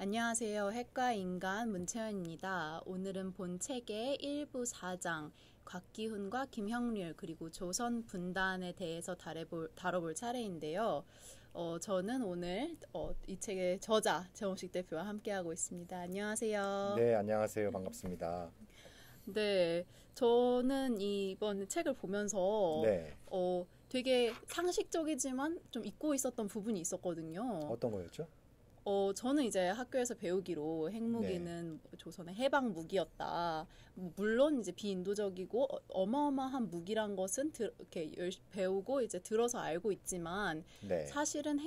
안녕하세요. 핵과 인간 문채연입니다. 오늘은 본 책의 1부 4장 곽기훈과 김형률 그리고 조선 분단에 대해서 다뤄볼 차례인데요. 저는 오늘 이 책의 저자 정우식 대표와 함께하고 있습니다. 안녕하세요. 네, 안녕하세요. 반갑습니다. 네, 저는 이번 책을 보면서 네, 되게 상식적이지만 좀 잊고 있었던 부분이 있었거든요. 어떤 거였죠? 저는 이제 학교에서 배우기로 네, 핵무기는 조선의 해방 무기였다. 물론 이제 비인도적이고 어마어마한 무기란 것은 이렇게 배우고 이제 들어서 알고 있지만 네. 사실은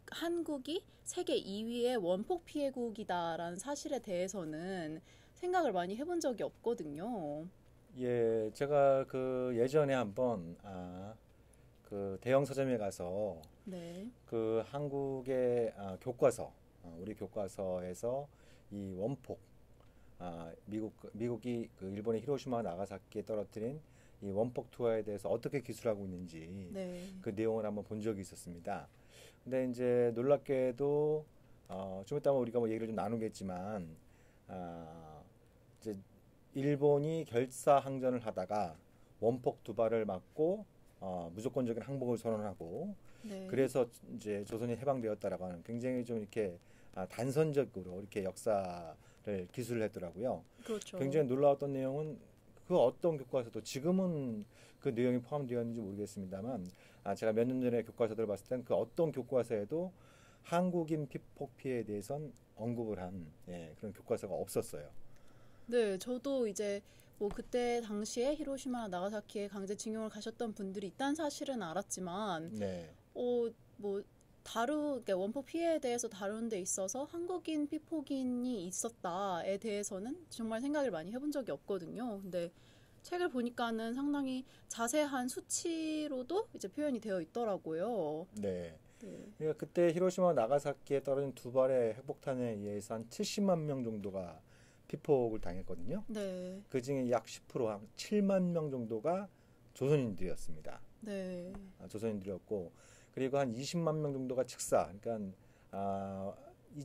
한국이 세계 2위의 원폭 피해국이다라는 사실에 대해서는 생각을 많이 해본 적이 없거든요. 예, 제가 그 예전에 한번 그 대형 서점에 가서 네. 그 한국의 교과서, 우리 교과서에서 이 원폭, 미국이 그 일본의 히로시마 나가사키에 떨어뜨린 이 원폭 투하에 대해서 어떻게 기술하고 있는지 네. 그 내용을 한번 본 적이 있었습니다. 근데 이제 놀랍게도 좀 이따 우리가 뭐 얘기를 좀 나누겠지만 아, 이제 일본이 결사항전을 하다가 원폭 두 발을 맞고 무조건적인 항복을 선언하고 네. 그래서 이제 조선이 해방되었다라고 하는 굉장히 좀 이렇게 단선적으로 이렇게 역사를 기술을 했더라고요. 그렇죠. 굉장히 놀라웠던 내용은 그 어떤 교과서도 지금은 그 내용이 포함되어 있는지 모르겠습니다만 제가 몇 년 전에 교과서들을 봤을 땐 그 어떤 교과서에도 한국인 피폭 피해에 대해선 언급을 한 그런 교과서가 없었어요. 네, 저도 이제 뭐 그때 당시에 히로시마 나가사키에 강제징용을 가셨던 분들이 있다는 사실은 알았지만, 네, 뭐 그러니까 원폭 피해에 대해서 다루는 데 있어서 한국인 피폭인이 있었다에 대해서는 정말 생각을 많이 해본 적이 없거든요. 근데 책을 보니까는 상당히 자세한 수치로도 이제 표현이 되어 있더라고요. 네. 네. 그러니까 그때 히로시마 나가사키에 떨어진 두 발의 핵폭탄에 의해서 한 70만 명 정도가 피폭을 당했거든요. 네. 그 중에 약 10%, 한 7만 명 정도가 조선인들이었습니다. 네. 조선인들이었고, 그리고 한 20만 명 정도가 직사, 그러니까, 아,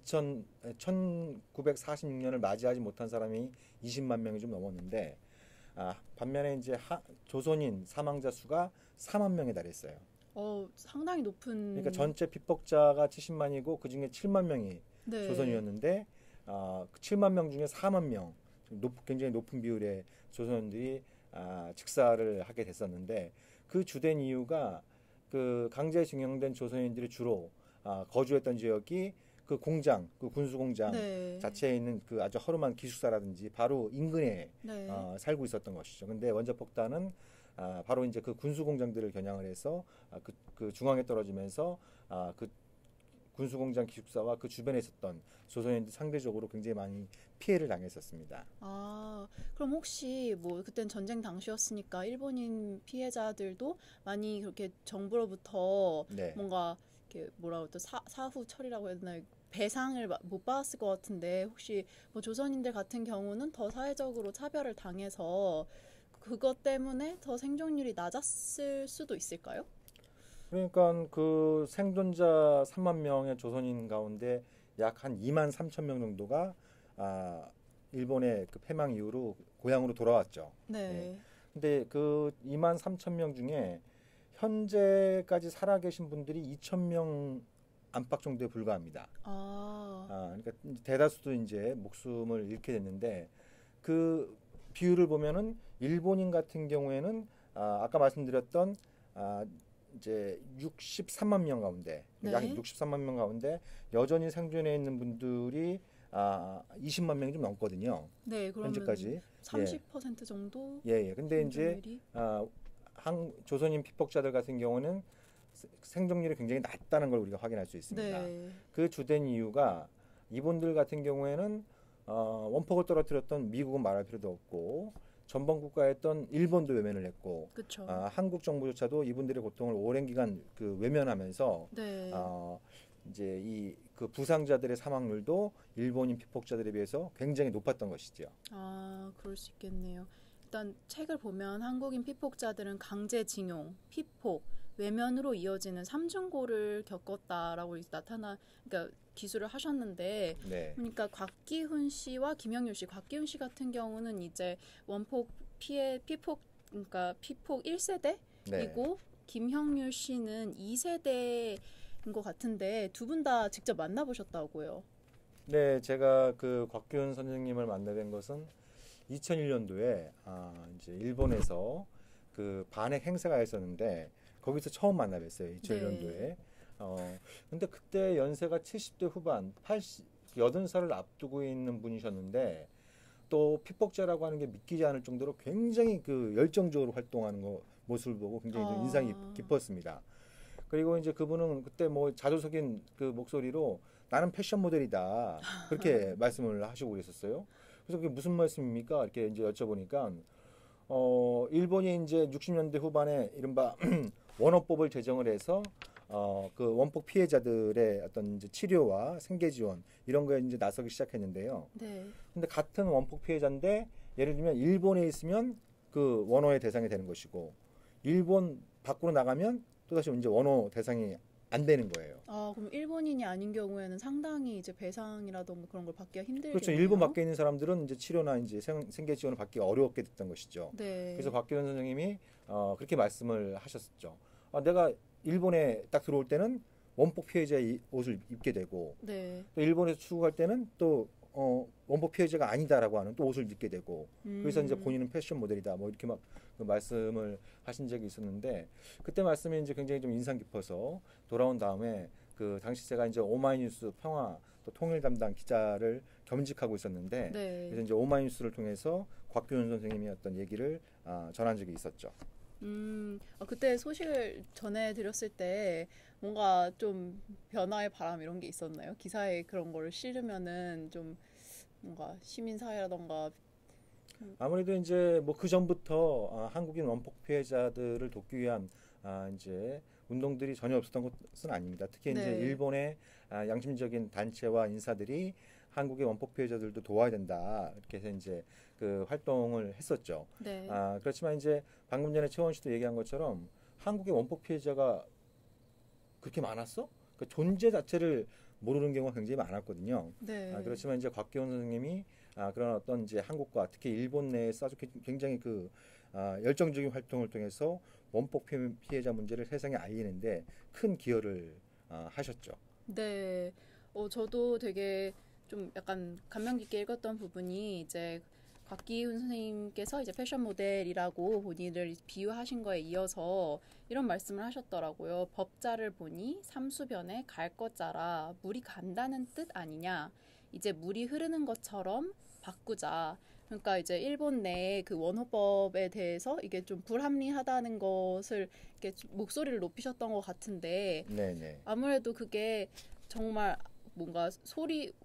1946년을 맞이하지 못한 사람이 20만 명이 좀 넘었는데, 반면에 이제 조선인 사망자 수가 4만 명에 달했어요. 상당히 그러니까 높은, 전체 피폭자가 70만이고, 그 중에 7만 명이 네. 조선이었는데, 그 7만 명 중에 4만 명, 굉장히 높은 비율의 조선인들이 직사를 하게 됐었는데 그 주된 이유가 그 강제징용된 조선인들이 주로 거주했던 지역이 그 공장, 그 군수공장 네. 자체에 있는 그 아주 허름한 기숙사라든지 바로 인근에 네. 살고 있었던 것이죠. 근데 원자폭탄은 바로 이제 그 군수공장들을 겨냥을 해서 그 중앙에 떨어지면서 그 군수공장 기숙사와 그 주변에 있었던 조선인들 상대적으로 굉장히 많이 피해를 당했었습니다. 그럼 혹시 뭐 그땐 전쟁 당시였으니까 일본인 피해자들도 많이 그렇게 정부로부터 네. 뭔가 이렇게 뭐라고 또 사후 처리라고 해야 되나 배상을 못 받았을 것 같은데 혹시 뭐 조선인들 같은 경우는 더 사회적으로 차별을 당해서 그것 때문에 더 생존율이 낮았을 수도 있을까요? 그러니까 그 생존자 3만 명의 조선인 가운데 약 한 2만 3천 명 정도가 일본의 그 패망 이후로 고향으로 돌아왔죠. 예. 네. 근데 그 2만 3천 명 중에 현재까지 살아계신 분들이 2천 명 안팎 정도에 불과합니다. 아, 그러니까 대다수도 이제 목숨을 잃게 됐는데 그 비율을 보면은 일본인 같은 경우에는 아까 말씀드렸던 아, 이제 63만 명 가운데 약 네. 63만 명 가운데 여전히 생존해 있는 분들이 20만 명이 좀 넘거든요. 네. 그러면 현재까지. 예. 30% 정도 예, 예. 근데 이제 생존율이? 아, 조선인 피폭자들 같은 경우는 생존율이 굉장히 낮다는 걸 우리가 확인할 수 있습니다. 네. 그 주된 이유가 이분들 같은 경우에는 원폭을 떨어뜨렸던 미국은 말할 필요도 없고 전범 국가였던 일본도 외면을 했고 그쵸. 한국 정부조차도 이분들의 고통을 오랜 기간 그 외면하면서 네. 어, 이제 이 그 부상자들의 사망률도 일본인 피폭자들에 비해서 굉장히 높았던 것이죠. 그럴 수 있겠네요. 일단 책을 보면 한국인 피폭자들은 강제징용, 피폭, 외면으로 이어지는 삼중고를 겪었다라고 그러니까 기술을 하셨는데, 네. 그러니까 곽기훈 씨와 김영률 씨, 곽기훈 씨 같은 경우는 이제 원폭 그러니까 피폭 1세대이고 네. 김형률 씨는 2세대인 것 같은데 두 분 다 직접 만나보셨다고요? 네, 제가 그 곽기훈 선생님을 만나뵌 것은 2001년도에 이제 일본에서 그 반핵 행사가 있었는데 거기서 처음 만나 뵀어요. 네. 2001년도에. 근데 그때 연세가 70대 후반, 80살을 앞두고 있는 분이셨는데 또 피폭자라고 하는 게 믿기지 않을 정도로 굉장히 그 열정적으로 활동하는 모습을 보고 굉장히 좀 인상이 아, 깊었습니다. 그리고 이제 그분은 그때 뭐 자조적인 그 목소리로 나는 패션 모델이다. 그렇게 말씀을 하시고 그랬었어요. 그래서 그게 무슨 말씀입니까? 이렇게 이제 여쭤보니까 일본이 이제 60년대 후반에 이른바 원어법을 제정을 해서 그 원폭 피해자들의 어떤 이제 치료와 생계 지원 이런 거에 이제 나서기 시작했는데요. 네. 근데 같은 원폭 피해자인데 예를 들면 일본에 있으면 그 원호의 대상이 되는 것이고 일본 밖으로 나가면 또다시 이제 원호 대상이 안 되는 거예요. 아, 그럼 일본인이 아닌 경우에는 상당히 이제 배상이라던가 그런 걸 받기가 그렇죠. 일본 힘들겠네요. 밖에 있는 사람들은 이제 치료나 이제 생계 지원을 받기 어려웠게 됐던 것이죠. 그래서 네. 곽기원 선생님이 그렇게 말씀을 하셨죠. 내가 일본에 딱 들어올 때는 원폭 피해자의 옷을 입게 되고 네. 또 일본에서 출국할 때는 또 원폭 피해자가 아니다라고 하는 또 옷을 입게 되고 그래서 이제 음. 본인은 패션 모델이다 뭐 이렇게 막그 말씀을 하신 적이 있었는데 그때 말씀이 이제 굉장히 좀 인상 깊어서 돌아온 다음에 그 당시 제가 이제 오마이뉴스 평화 또 통일 담당 기자를 겸직하고 있었는데 네. 그래서 이제 오마이뉴스를 통해서 곽규현 선생님이 어떤 얘기를 전한 적이 있었죠. 그때 소식을 전해드렸을 때 뭔가 좀 변화의 바람 이런 게 있었나요? 기사에 그런 거를 실으면은 좀 뭔가 시민사회라던가. 아무래도 이제 뭐 그 전부터 한국인 원폭 피해자들을 돕기 위한 이제 운동들이 전혀 없었던 것은 아닙니다. 특히 이제 네. 일본의 양심적인 단체와 인사들이 한국의 원폭 피해자들도 도와야 된다 이렇게 해서 이제 그 활동을 했었죠. 네. 그렇지만 이제 방금 전에 최원 씨도 얘기한 것처럼 한국의 원폭 피해자가 그렇게 많았어? 그 존재 자체를 모르는 경우가 굉장히 많았거든요. 네. 그렇지만 이제 곽기원 선생님이 그런 어떤 이제 한국과 특히 일본 내에서 아주 굉장히 그 열정적인 활동을 통해서 원폭 피해자 문제를 세상에 알리는데 큰 기여를 하셨죠. 네. 저도 되게 좀 약간 감명 깊게 읽었던 부분이 이제 곽기훈 선생님께서 이제 패션 모델이라고 본인을 비유하신 거에 이어서 이런 말씀을 하셨더라고요. 법자를 보니 삼수변에 갈 것 자라 물이 간다는 뜻 아니냐. 이제 물이 흐르는 것처럼 바꾸자. 그러니까 이제 일본 내의 그 원호법에 대해서 이게 좀 불합리하다는 것을 이렇게 목소리를 높이셨던 것 같은데 네네. 아무래도 그게 정말 뭔가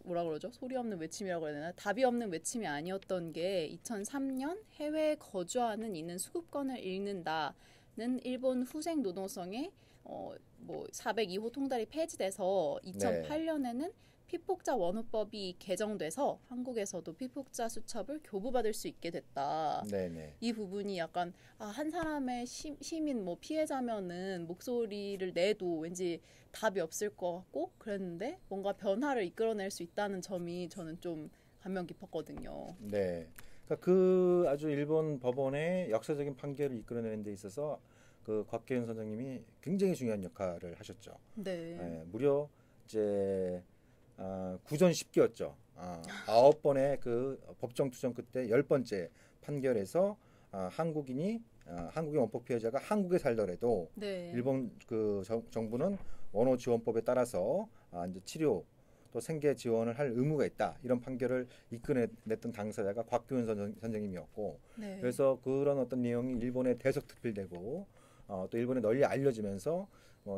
뭐라 그러죠? 소리 없는 외침이라고 해야 되나? 답이 없는 외침이 아니었던 게 2003년 해외에 거주하는 이는 수급권을 잃는다는 일본 후생 노동성의 뭐 402호 통달이 폐지돼서 네. 2008년에는 피폭자 원호법이 개정돼서 한국에서도 피폭자 수첩을 교부받을 수 있게 됐다. 네네. 이 부분이 약간 한 사람의 시민 뭐 피해자면은 목소리를 내도 왠지 답이 없을 것 같고 그랬는데 뭔가 변화를 이끌어낼 수 있다는 점이 저는 좀 감명 깊었거든요. 네. 그러니까 그 아주 일본 법원의 역사적인 판결을 이끌어내는 데 있어서 그 곽기현 선생님이 굉장히 중요한 역할을 하셨죠. 네. 무려 이제 구전 10기였죠. 9번의 그 법정 투정 끝에 10번째 판결에서 한국인 원폭 피해자가 한국에 살더라도 네. 일본 그 정부는 원호 지원법에 따라서 이제 치료 또 생계 지원을 할 의무가 있다. 이런 판결을 이끌어냈던 당사자가 곽규현 선생님이었고 네. 그래서 그런 어떤 내용이 일본에 대서특필되고 또 일본에 널리 알려지면서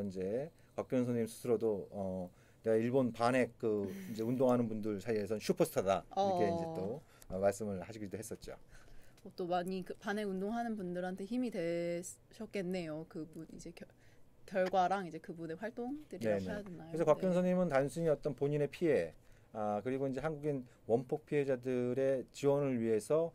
이제 곽규현 선생님 스스로도 내가 일본 반핵 그 이제 운동하는 분들 사이에서는 슈퍼스타다 이렇게 이제 어, 또 말씀을 하시기도 했었죠. 또 많이 그 반대 운동하는 분들한테 힘이 되셨겠네요. 그분 이제 결과랑 이제 그분의 활동들이라고 네네. 해야 되나요? 그래서 곽규현 네. 선생님은 단순히 어떤 본인의 피해 그리고 이제 한국인 원폭 피해자들의 지원을 위해서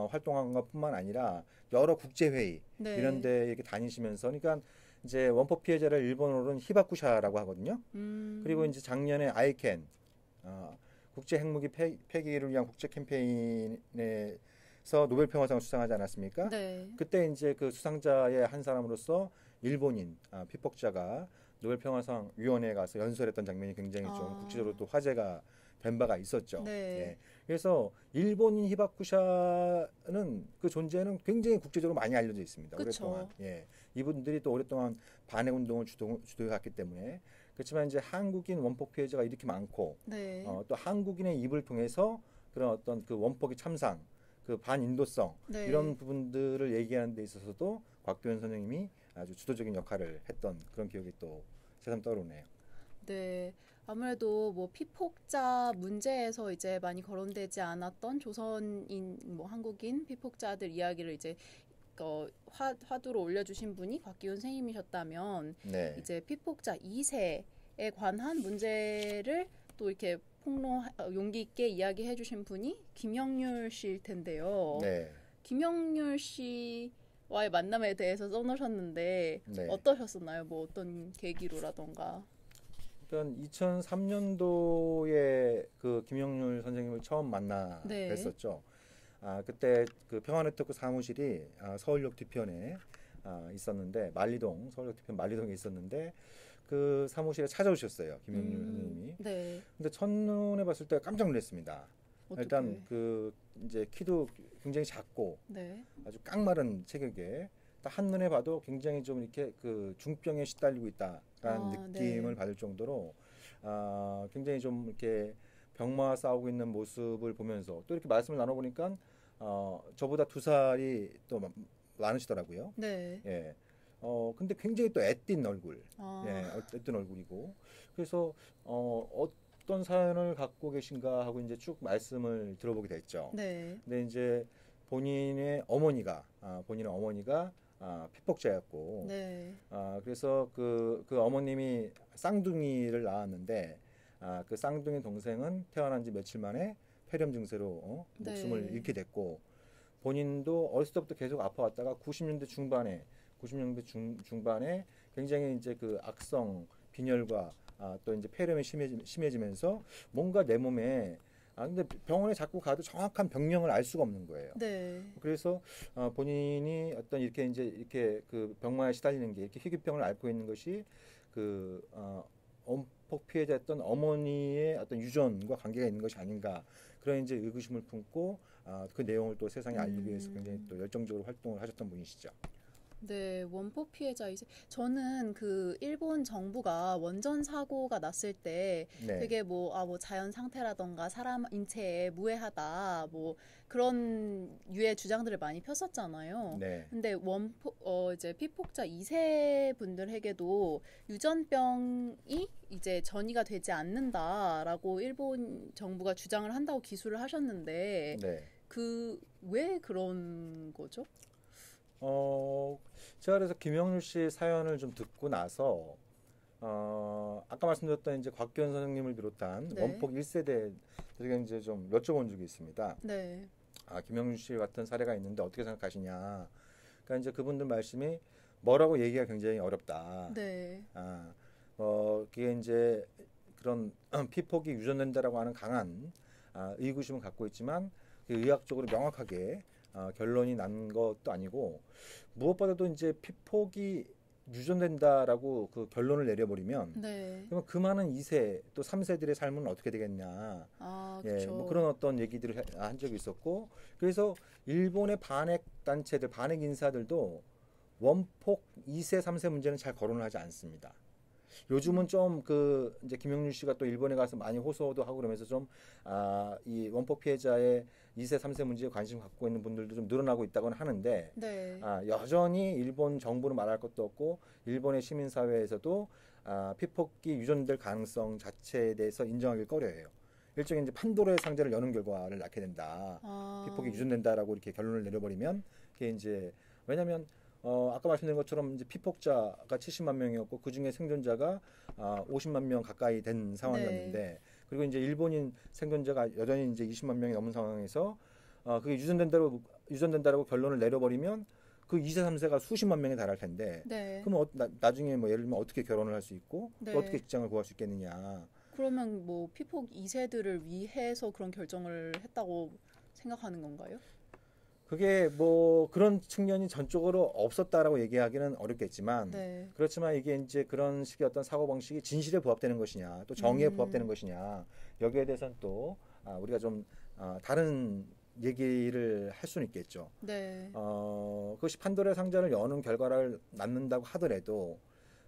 활동한 것뿐만 아니라 여러 국제 회의 이런 네. 데 이렇게 다니시면서 그러니까 이제 원폭 피해자를 일본어로는 히바쿠샤라고 하거든요. 그리고 이제 작년에 아이캔 국제 핵무기 폐기를 위한 국제 캠페인에서 노벨 평화상을 수상하지 않았습니까? 네. 그때 이제 그 수상자의 한 사람으로서 일본인 피폭자가 노벨 평화상 위원회에 가서 연설했던 장면이 굉장히 좀 국제적으로 또 화제가 된 바가 있었죠. 네. 예. 그래서 일본인 히바쿠샤는 그 존재는 굉장히 국제적으로 많이 알려져 있습니다. 그쵸. 오랫동안. 예. 이분들이 또 오랫동안 반핵 운동을 주도해왔기 때문에 그렇지만 이제 한국인 원폭 피해자가 이렇게 많고 네. 또 한국인의 입을 통해서 그런 어떤 그 원폭의 참상, 그 반인도성 네. 이런 부분들을 얘기하는 데 있어서도 곽도현 선생님이 아주 주도적인 역할을 했던 그런 기억이 또 새삼 떠오르네요. 네. 아무래도 뭐 피폭자 문제에서 이제 많이 거론되지 않았던 조선인 뭐 한국인 피폭자들 이야기를 이제 화두로 올려주신 분이 곽기훈 선생님이셨다면 네. 이제 피폭자 2세에 관한 문제를 또 이렇게 용기 있게 이야기해 주신 분이 김영률 씨일 텐데요. 네. 김영률 씨와의 만남에 대해서 써놓으셨는데 네. 어떠셨었나요? 뭐 어떤 계기로라던가. 그러니까 2003년도에 그 김영률 선생님을 처음 만나 네. 뵀었죠. 그때 그 평화네트워크 사무실이 서울역 뒤편에 있었는데 서울역 뒤편 말리동에 있었는데 그 사무실에 찾아오셨어요. 김영률 선생님이. 네. 근데 첫눈에 봤을 때 깜짝 놀랐습니다. 어떻게? 일단 그 이제 키도 굉장히 작고 네. 아주 깡마른 체격에 딱 한눈에 봐도 굉장히 좀 이렇게 그 중병에 시달리고 있다라는 느낌을 네. 받을 정도로 굉장히 좀 이렇게 병마와 싸우고 있는 모습을 보면서 또 이렇게 말씀을 나눠보니까 저보다 2살이 또 많으시더라고요. 네. 예. 근데 굉장히 또 애띤 얼굴, 예, 애띤 얼굴이고 그래서 어떤 사연을 갖고 계신가 하고 이제 쭉 말씀을 들어보게 됐죠. 네. 근데 이제 본인의 어머니가 피폭자였고, 네. 그래서 그 어머님이 쌍둥이를 낳았는데, 그 쌍둥이 동생은 태어난 지 며칠 만에 폐렴 증세로 목숨을 네. 잃게 됐고, 본인도 어렸을 때부터 계속 아파왔다가 90년대 중반에 굉장히 이제 그 악성 빈혈과 또 이제 폐렴이 심해지면서 뭔가 내 몸에 근데 병원에 자꾸 가도 정확한 병명을 알 수가 없는 거예요. 네. 그래서 본인이 어떤 이렇게 그 병마에 시달리는 게 이렇게 희귀병을 앓고 있는 것이 그 원폭 피해자였던 어머니의 어떤 유전과 관계가 있는 것이 아닌가 그런 이제 의구심을 품고 그 내용을 또 세상에 알리기 위해서 굉장히 또 열정적으로 활동을 하셨던 분이시죠. 네, 원폭 피해자 저는 그 일본 정부가 원전 사고가 났을 때 네. 되게 뭐 자연 상태라던가 사람 인체에 무해하다 뭐 그런 유의 주장들을 많이 폈었잖아요. 네. 근데 이제 피폭자 2세 분들에게도 유전병이 이제 전이가 되지 않는다라고 일본 정부가 주장을 한다고 기술을 하셨는데 네. 왜 그런 거죠? 제가 그래서 김영률 씨 사연을 좀 듣고 나서 아까 말씀드렸던 이제 곽기현 선생님을 비롯한 네. 원폭 1세대들에게 이제 좀 여쭤본 적이 있습니다. 네. 김영률 씨 같은 사례가 있는데 어떻게 생각하시냐. 그러니까 이제 그분들 말씀이 뭐라고 얘기가 굉장히 어렵다. 네. 그게 이제 그런 피폭이 유전된다라고 하는 강한 의구심을 갖고 있지만 그 의학적으로 명확하게 결론이 난 것도 아니고 무엇보다도 이제 피폭이 유전된다라고 그 결론을 내려버리면 네. 그러면 그 많은 2세 또 3세들의 삶은 어떻게 되겠냐. 예, 그렇죠. 뭐 그런 어떤 얘기들을 한 적이 있었고 그래서 일본의 반핵 단체들, 반핵 인사들도 원폭 2세, 3세 문제는 잘 거론을 하지 않습니다. 요즘은 좀 그 이제 김영률 씨가 또 일본에 가서 많이 호소도 하고 그러면서 좀 이 원폭 피해자의 2세, 3세 문제에 관심 갖고 있는 분들도 좀 늘어나고 있다고는 하는데 네. 여전히 일본 정부는 말할 것도 없고 일본의 시민 사회에서도 피폭이 유전될 가능성 자체에 대해서 인정하기 꺼려해요. 일종의 이제 판도라의 상자를 여는 결과를 낳게 된다. 피폭이 유전된다라고 이렇게 결론을 내려버리면 그게 이제 왜냐하면 아까 말씀드린 것처럼 이제 피폭자가 70만 명이었고 그 중에 생존자가 50만 명 가까이 된 상황이었는데 네. 그리고 이제 일본인 생존자가 여전히 이제 20만 명이 넘은 상황에서 그게 유전된다라고 결론을 내려버리면 그 2세, 3세가 수십만 명에 달할 텐데 네. 그럼 나중에 뭐 예를 들면 어떻게 결혼을 할 수 있고 네. 또 어떻게 직장을 구할 수 있겠느냐. 그러면 뭐 피폭 2세들을 위해서 그런 결정을 했다고 생각하는 건가요? 그게 뭐 그런 측면이 전적으로 없었다라고 얘기하기는 어렵겠지만 네. 그렇지만 이게 이제 그런 식의 어떤 사고방식이 진실에 부합되는 것이냐 또 정의에 부합되는 것이냐 여기에 대해서는 또 우리가 좀 다른 얘기를 할 수는 있겠죠. 네. 그것이 판도라의 상자를 여는 결과를 낳는다고 하더라도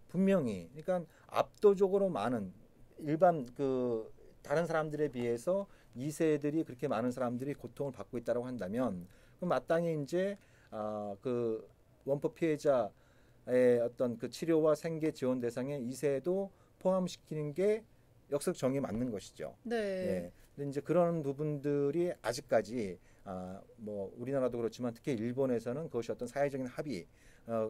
분명히 그러니까 압도적으로 많은 일반 그 다른 사람들에 비해서 2세들이 그렇게 많은 사람들이 고통을 받고 있다고 한다면 그럼 마땅히 이제 그 원법 피해자의 어떤 그 치료와 생계 지원 대상에 2세도 포함시키는 게 역사적 정의에 맞는 것이죠. 네. 예. 근데 이제 그런 부분들이 아직까지 뭐 우리나라도 그렇지만 특히 일본에서는 그것이 어떤 사회적인 합의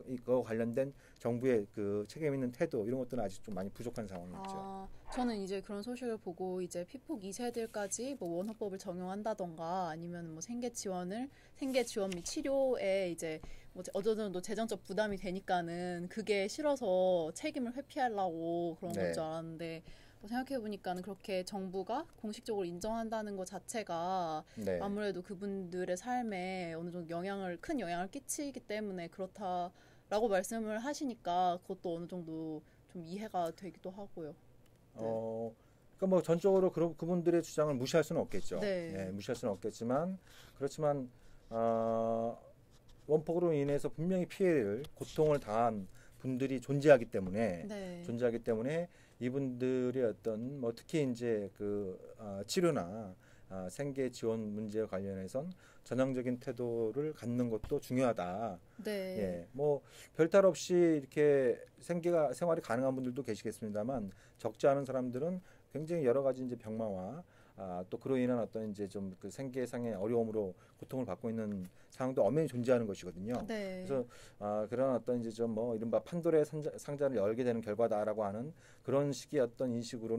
이거 관련된 정부의 그 책임 있는 태도 이런 것들은 아직 좀 많이 부족한 상황이죠. 저는 이제 그런 소식을 보고 이제 피폭 2세들까지 뭐 원호법을 적용한다던가 아니면 뭐 생계 지원 및 치료에 이제 뭐 어느 정도 재정적 부담이 되니까는 그게 싫어서 책임을 회피하려고 그런 건 네. 줄 알았는데 생각해 보니까는 그렇게 정부가 공식적으로 인정한다는 것 자체가 네. 아무래도 그분들의 삶에 어느 정도 큰 영향을 끼치기 때문에 그렇다라고 말씀을 하시니까 그것도 어느 정도 좀 이해가 되기도 하고요. 그러니까 뭐 전적으로 그분들의 주장을 무시할 수는 없겠죠. 네. 무시할 수는 없겠지만 그렇지만 원폭으로 인해서 분명히 고통을 당한 분들이 존재하기 때문에 이분들의 어떤 뭐 특히 이제 그 치료나 생계 지원 문제와 관련해선 전향적인 태도를 갖는 것도 중요하다. 네. 예, 뭐 별탈 없이 이렇게 생활이 가능한 분들도 계시겠습니다만 적지 않은 사람들은 굉장히 여러 가지 이제 병마와 또 그로 인한 어떤 이제 좀 그 생계상의 어려움으로 고통을 받고 있는 상황도 엄연히 존재하는 것이거든요. 네. 그래서 그런 어떤 이제 좀 뭐 이른바 판도라의 상자를 열게 되는 결과다라고 하는 그런 식의 어떤 인식으로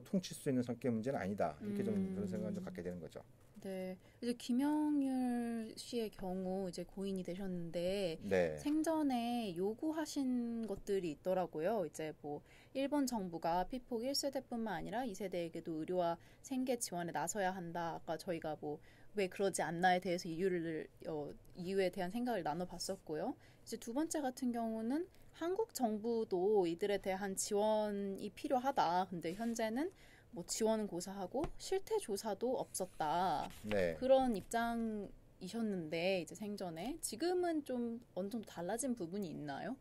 퉁칠 수 있는 성격의 문제는 아니다. 이렇게 좀 그런 생각을 좀 갖게 되는 거죠. 네. 이제 김영률 씨의 경우 이제 고인이 되셨는데 네. 생전에 요구하신 것들이 있더라고요. 이제 뭐 일본 정부가 피폭 1세대뿐만 아니라 2세대에게도 의료와 생계 지원에 나서야 한다. 아까 저희가 뭐 왜 그러지 않나에 대해서 이유에 대한 생각을 나눠봤었고요. 이제 두 번째 같은 경우는 한국 정부도 이들에 대한 지원이 필요하다. 근데 현재는 뭐 지원은 고사하고 실태 조사도 없었다. 네. 그런 입장이셨는데 이제 생전에 지금은 좀 어느 정도 달라진 부분이 있나요?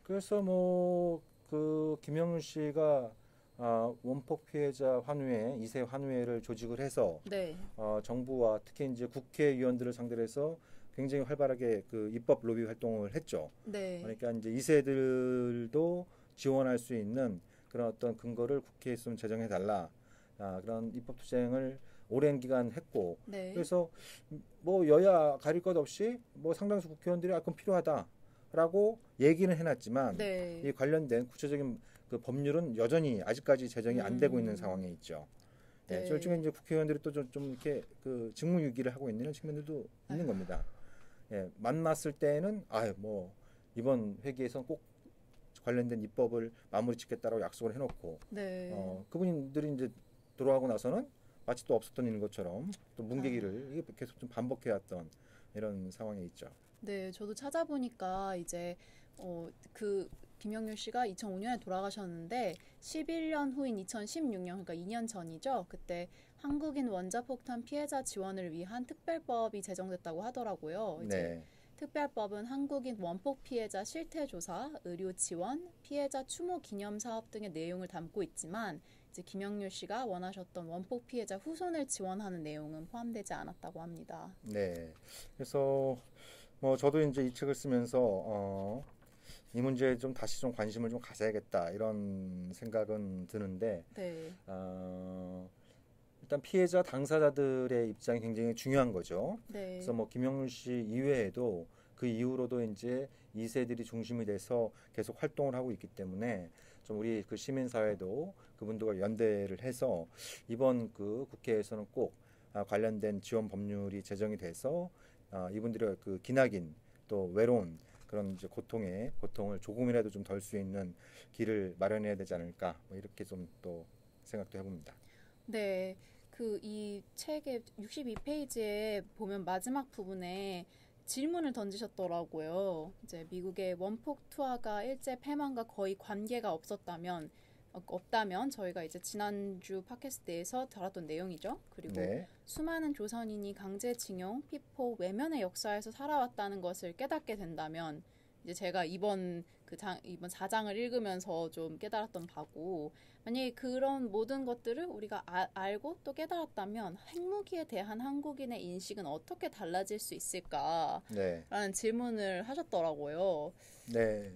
그래서 뭐 그 김영률 씨가 원폭 피해자 환우회 2세 환우회를 조직을 해서 네. 정부와 특히 이제 국회의원들을 상대로 해서 굉장히 활발하게 그 입법 로비 활동을 했죠. 네. 그러니까 이제 2세들도 지원할 수 있는 그런 어떤 근거를 국회에 있으면 제정해 달라. 그런 입법 투쟁을 오랜 기간 했고 네. 그래서 뭐 여야 가릴 것 없이 뭐 상당수 국회의원들이 그건 필요하다라고 얘기는 해놨지만 네. 이 관련된 구체적인 그 법률은 여전히 아직까지 제정이 안 되고 있는 상황에 있죠. 네. 일종의 이제 국회의원들이 또 좀 이렇게 그 직무유기를 하고 있는 측면들도 있는 겁니다. 예, 만났을 때는 뭐 이번 회기에서는 꼭 관련된 입법을 마무리 짓겠다라고 약속을 해놓고 네. 그분들이 이제 돌아가고 나서는 마치 또 없었던 일인 것처럼 또 뭉개기를 이게 계속 좀 반복해왔던 이런 상황에 있죠. 네, 저도 찾아보니까 이제 그 김영률 씨가 2005년에 돌아가셨는데 11년 후인 2016년 그러니까 2년 전이죠. 그때 한국인 원자폭탄 피해자 지원을 위한 특별법이 제정됐다고 하더라고요. 이제 네. 특별법은 한국인 원폭 피해자 실태 조사, 의료 지원, 피해자 추모 기념 사업 등의 내용을 담고 있지만 이제 김영률 씨가 원하셨던 원폭 피해자 후손을 지원하는 내용은 포함되지 않았다고 합니다. 네. 그래서 뭐 저도 이제 이 책을 쓰면서 이 문제에 좀 다시 좀 관심을 좀 가져야겠다 이런 생각은 드는데 네. 일단 피해자 당사자들의 입장이 굉장히 중요한 거죠. 네. 그래서 뭐 김영률 씨 이외에도 그 이후로도 이제 2세들이 중심이 돼서 계속 활동을 하고 있기 때문에 좀 우리 그 시민사회도 그분들과 연대를 해서 이번 그 국회에서는 꼭 관련된 지원 법률이 제정이 돼서 이분들의 그 기나긴 또 외로운 그런 이제 고통을 조금이라도 좀 덜 수 있는 길을 마련해야 되지 않을까 뭐 이렇게 좀 또 생각도 해봅니다. 네, 그 이 책의 62페이지에 보면 마지막 부분에 질문을 던지셨더라고요. 이제 미국의 원폭 투하가 일제 패망과 거의 관계가 없다면 저희가 이제 지난주 팟캐스트에서 다뤘던 내용이죠. 그리고 네, 수많은 조선인이 강제징용, 피포, 외면의 역사에서 살아왔다는 것을 깨닫게 된다면 이제 제가 이번 4장을 읽으면서 좀 깨달았던 바고 만약에 그런 모든 것들을 우리가 알고 또 깨달았다면 핵무기에 대한 한국인의 인식은 어떻게 달라질 수 있을까라는 네, 질문을 하셨더라고요. 네.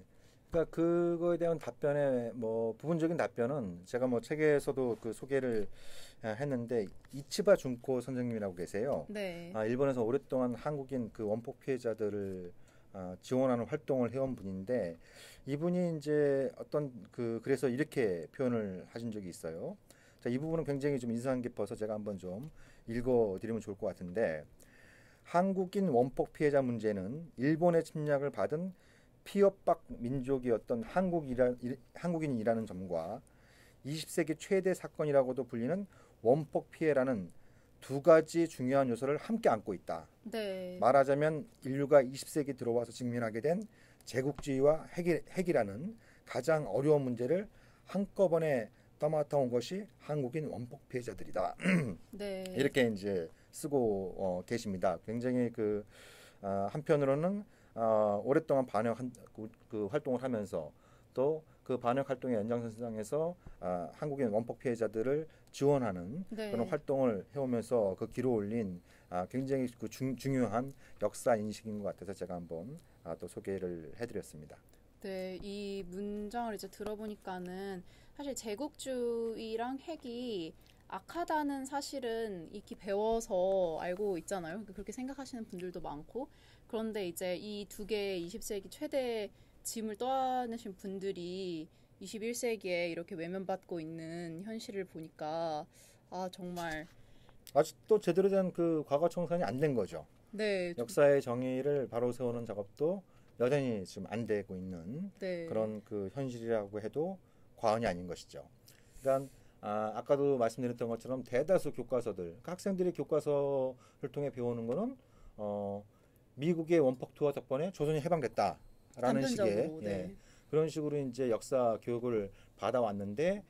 그러니까 그거에 대한 답변의 뭐 부분적인 답변은 제가 뭐 책에서도 그 소개를 했는데 이치바 준코 선생님이라고 계세요. 네, 일본에서 오랫동안 한국인 그 원폭 피해자들을 지원하는 활동을 해온 분인데 이분이 이제 그래서 이렇게 표현을 하신 적이 있어요. 자, 이 부분은 굉장히 좀 인상 깊어서 제가 한번 좀 읽어드리면 좋을 것 같은데 한국인 원폭 피해자 문제는 일본의 침략을 받은 피협박 민족이었던 한국인이라는 점과 20세기 최대 사건이라고도 불리는 원폭 피해라는 두 가지 중요한 요소를 함께 안고 있다. 네, 말하자면 인류가 20세기 들어와서 직면하게 된 제국주의와 핵이라는 가장 어려운 문제를 한꺼번에 떠맡아 온 것이 한국인 원폭 피해자들이다. 네, 이렇게 이제 쓰고 계십니다. 굉장히 한편으로는 오랫동안 그 활동을 하면서 또 그 반역 활동의 연장선상에서 한국인 원폭 피해자들을 지원하는 네. 그런 활동을 해오면서 그 길어 올린 굉장히 중요한 역사 인식인 것 같아서 제가 한번 또 소개를 해드렸습니다. 네, 이 문장을 이제 들어보니까는 사실 제국주의랑 핵이 악하다는 사실은 익히 배워서 알고 있잖아요. 그렇게 생각하시는 분들도 많고. 그런데 이제 이 두 개의 20세기 최대 짐을 떠안으신 분들이 21세기에 이렇게 외면받고 있는 현실을 보니까 정말 아직도 제대로 된 그 과거 청산이 안 된 거죠. 네, 역사의 정의를 바로 세우는 작업도 여전히 지금 안 되고 있는 네, 그런 그 현실이라고 해도 과언이 아닌 것이죠. 그러니까 아까도 말씀드렸던 것처럼 대다수 교과서들, 그러니까 학생들이 교과서를 통해 배우는 거는 미국의 원폭 투하 덕분에 조선이 해방됐다라는 식의 단편적으로, 네, 그런 식으로 이제 역사 교육을 받아왔는데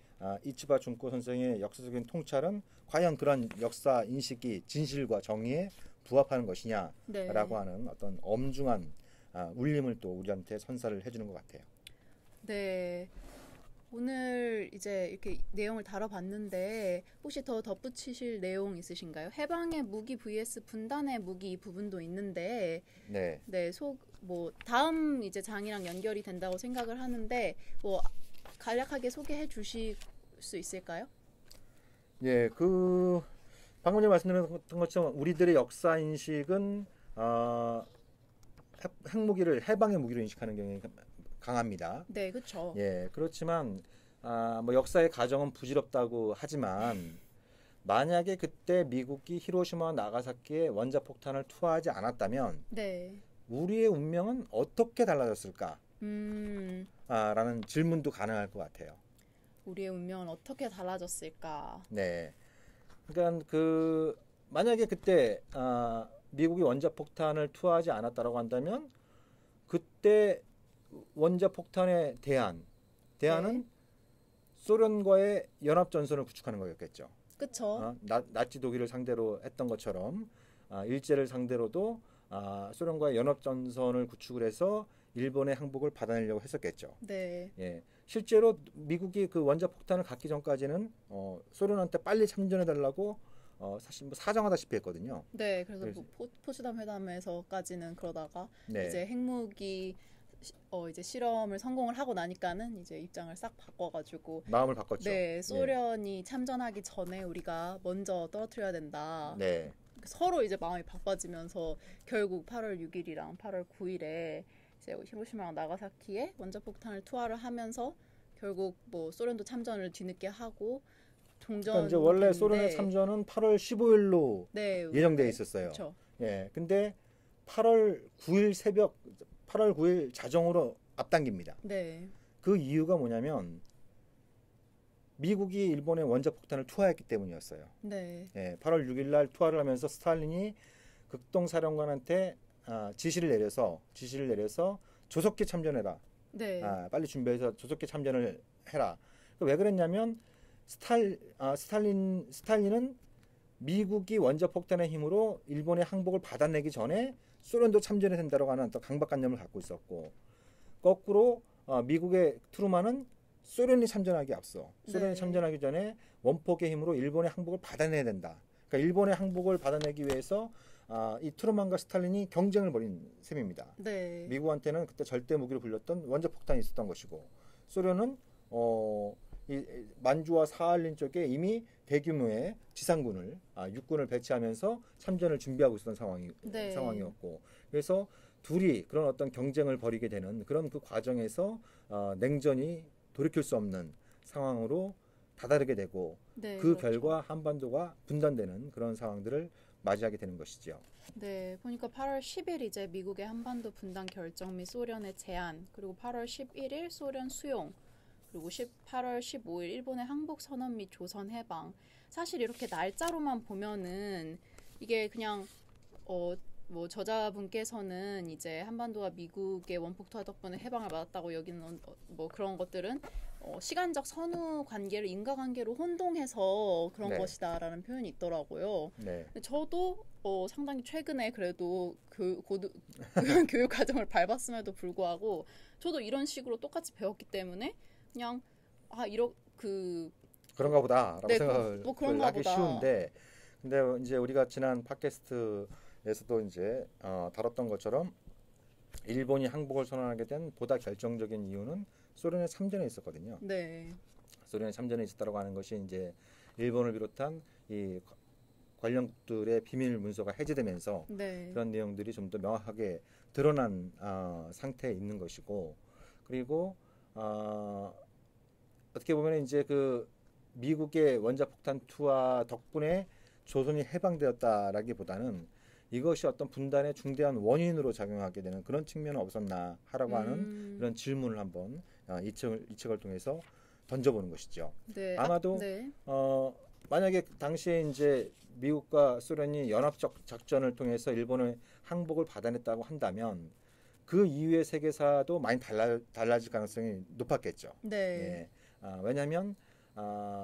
이치바 준코 선생의 역사적인 통찰은 과연 그런 역사 인식이 진실과 정의에 부합하는 것이냐라고 네. 하는 어떤 엄중한 울림을 또 우리한테 선사를 해주는 것 같아요. 네. 오늘 이제 이렇게 내용을 다뤄봤는데 혹시 더 덧붙이실 내용 있으신가요? 해방의 무기 vs 분단의 무기 이 부분도 있는데 네, 네, 뭐 다음 이제 장이랑 연결이 된다고 생각을 하는데 뭐 간략하게 소개해 주실 수 있을까요? 예, 방금 전에 말씀드렸던 것처럼 우리들의 역사 인식은 핵무기를 해방의 무기로 인식하는 경향이 강합니다. 네, 그렇죠. 예, 그렇지만 뭐 역사의 가정은 부질없다고 하지만 만약에 그때 미국이 히로시마와 나가사키에 원자폭탄을 투하하지 않았다면 네. 우리의 운명은 어떻게 달라졌을까? 음, 라는 질문도 가능할 것 같아요. 우리의 운명은 어떻게 달라졌을까? 네, 그러니까 만약에 그때 미국이 원자폭탄을 투하하지 않았다라고 한다면 그때 원자폭탄에 대한은 네. 소련과의 연합전선을 구축하는 거였겠죠. 그쵸. 나치 독일을 상대로 했던 것처럼 일제를 상대로도 소련과의 연합전선을 구축을 해서 일본의 항복을 받아내려고 했었겠죠. 네. 예, 실제로 미국이 그 원자폭탄을 갖기 전까지는 소련한테 빨리 참전해달라고 사실 뭐 사정하다시피 했거든요. 네, 그래서 그래서- 뭐 포츠담 회담에서까지는 그러다가 네, 이제 핵무기 이제 실험을 성공을 하고 나니까는 이제 입장을 싹 바꿔가지고 마음을 바꿨죠. 네, 소련이 참전하기 전에 우리가 먼저 떨어뜨려야 된다. 네, 서로 이제 마음이 바빠지면서 결국 8월 6일이랑 8월 9일에 이제 히로시마랑 나가사키에 원자폭탄을 투하를 하면서 결국 뭐 소련도 참전을 뒤늦게 하고 그러니까 종전이 이제 원래 됐는데 소련의 참전은 8월 15일로 네, 예정돼 있었어요. 그렇죠. 예, 근데 8월 9일 새벽 8월 9일 자정으로 앞당깁니다. 네. 그 이유가 뭐냐면 미국이 일본의 원자폭탄을 투하했기 때문이었어요. 네. 예, 8월 6일 날 투하를 하면서 스탈린이 극동사령관한테 지시를 내려서 조속히 참전해라. 네. 빨리 준비해서 조속히 참전을 해라. 왜 그랬냐면 스탈린은 미국이 원자폭탄의 힘으로 일본의 항복을 받아내기 전에 소련도 참전해야 된다고 하는 어떤 강박관념을 갖고 있었고, 거꾸로 미국의 트루만은 소련이 참전하기 앞서 소련이 네. 참전하기 전에 원폭의 힘으로 일본의 항복을 받아내야 된다. 그러니까 일본의 항복을 받아내기 위해서 이 트루만과 스탈린이 경쟁을 벌인 셈입니다. 네. 미국한테는 그때 절대 무기로 불렸던 원자폭탄이 있었던 것이고, 소련은 이 만주와 사할린 쪽에 이미 대규모의 지상군을 육군을 배치하면서 참전을 준비하고 있었던 네. 상황이었고, 그래서 둘이 그런 어떤 경쟁을 벌이게 되는 그런 그 과정에서 냉전이 돌이킬 수 없는 상황으로 다다르게 되고, 네, 그 그렇죠. 결과 한반도가 분단되는 그런 상황들을 맞이하게 되는 것이죠. 네, 보니까 8월 10일 이제 미국의 한반도 분단 결정 및 소련의 제안, 그리고 8월 11일 소련 수용, 그리고 8월 15일 일본의 항복 선언 및 조선 해방. 사실 이렇게 날짜로만 보면은 이게 그냥 뭐 저자분께서는 이제 한반도가 미국의 원폭 투하 덕분에 해방을 받았다고 여기는 뭐 그런 것들은 시간적 선후 관계를 인과관계로 혼동해서 그런 네. 것이다라는 표현이 있더라고요. 네. 근데 저도 상당히 최근에 그래도 교육 과정을 밟았음에도 불구하고 저도 이런 식으로 똑같이 배웠기 때문에 그냥 그런가 보다라고 네, 생각을 뭐 그런가 하기 보다. 쉬운데, 근데 이제 우리가 지난 팟캐스트에서도 이제 다뤘던 것처럼 일본이 항복을 선언하게 된 보다 결정적인 이유는 소련의 참전에 있었거든요. 네, 소련의 참전에 있었다고 하는 것이 이제 일본을 비롯한 이 관련국들의 비밀 문서가 해제되면서 네, 그런 내용들이 좀 더 명확하게 드러난 상태에 있는 것이고, 그리고 어떻게 보면 이제 그 미국의 원자폭탄 투하 덕분에 조선이 해방되었다라기보다는 이것이 어떤 분단의 중대한 원인으로 작용하게 되는 그런 측면은 없었나 하라고 하는 그런 질문을 한번 이 책을 통해서 던져보는 것이죠. 네, 아마도 네, 만약에 당시에 이제 미국과 소련이 연합적 작전을 통해서 일본의 항복을 받아냈다고 한다면 그 이후의 세계사도 많이 달라질 가능성이 높았겠죠. 네, 예. 왜냐하면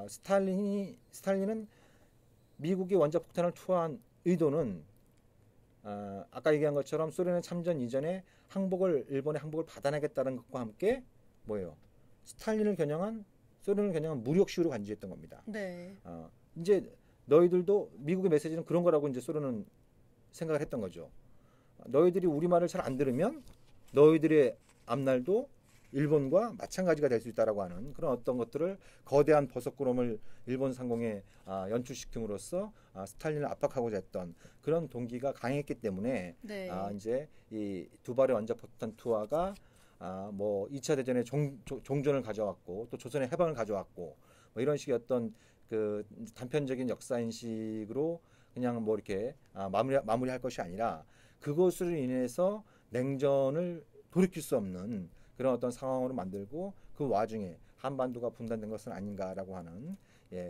스탈린은 미국이 원자폭탄을 투하한 의도는 아까 얘기한 것처럼 소련의 참전 이전에 일본의 항복을 받아내겠다는 것과 함께 뭐예요? 소련을 겨냥한 무력시위로 간주했던 겁니다. 네, 이제 너희들도 미국의 메시지는 그런 거라고 이제 소련은 생각을 했던 거죠. 너희들이 우리 말을 잘 안 들으면 너희들의 앞날도 일본과 마찬가지가 될 수 있다라고 하는 그런 어떤 것들을 거대한 버섯구름을 일본 상공에 연출시킴으로써 스탈린을 압박하고자 했던 그런 동기가 강했기 때문에 네, 이제 이 두 발의 원자폭탄 투하가 뭐 2차 대전의 종전을 가져왔고 또 조선의 해방을 가져왔고 뭐 이런 식의 어떤 그 단편적인 역사 인식으로 그냥 뭐 이렇게 마무리할 것이 아니라 그것으로 인해서 냉전을 돌이킬 수 없는 그런 어떤 상황으로 만들고 그 와중에 한반도가 분단된 것은 아닌가라고 하는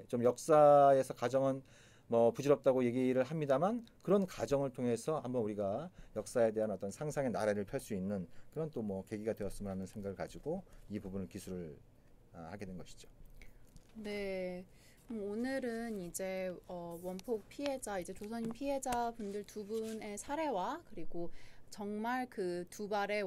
좀 역사에서 가정은 뭐 부질없다고 얘기를 합니다만 그런 가정을 통해서 한번 우리가 역사에 대한 어떤 상상의 나래를 펼 수 있는 그런 또 뭐 계기가 되었으면 하는 생각을 가지고 이 부분을 기술을 하게 된 것이죠. 네. 오늘은 이제 원폭 피해자, 이제 조선인 피해자분들 두 분의 사례와 그리고 정말 그 두 발의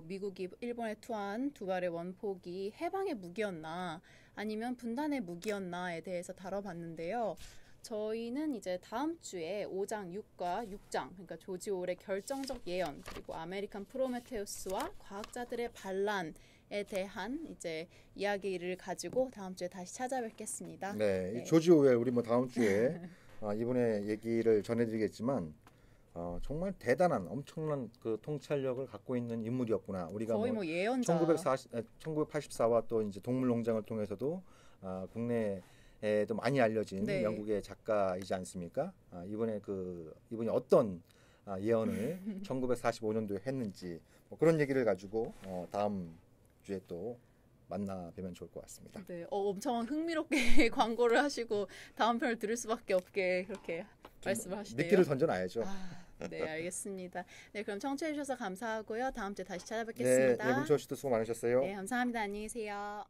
미국이 일본에 투하한 두 발의 원폭이 해방의 무기였나 아니면 분단의 무기였나에 대해서 다뤄봤는데요. 저희는 이제 다음 주에 5장 6과 6장, 그러니까 조지 오웰의 결정적 예언, 그리고 아메리칸 프로메테우스와 과학자들의 반란에 대한 이제 이야기를 가지고 다음 주에 다시 찾아뵙겠습니다. 네, 네. 조지 오웰 우리 뭐 다음 주에 이번에 얘기를 전해드리겠지만 정말 대단한 엄청난 그 통찰력을 갖고 있는 인물이었구나. 우리가 거의 뭐 예언자. 1984와 또 이제 동물농장을 통해서도 국내에도 많이 알려진 네. 영국의 작가이지 않습니까? 이번에 이분이 어떤 예언을 1945년도에 했는지 뭐 그런 얘기를 가지고 다음 주에 또 만나 뵈면 좋을 것 같습니다. 네, 엄청 흥미롭게 광고를 하시고 다음 편을 들을 수밖에 없게 그렇게 말씀을 하시네요. 미끼를 던져놔야죠. 네, 알겠습니다. 네, 그럼 청취해 주셔서 감사하고요. 다음 주에 다시 찾아뵙겠습니다. 네, 문철 씨도 수고 많으셨어요. 네, 감사합니다. 안녕히 계세요.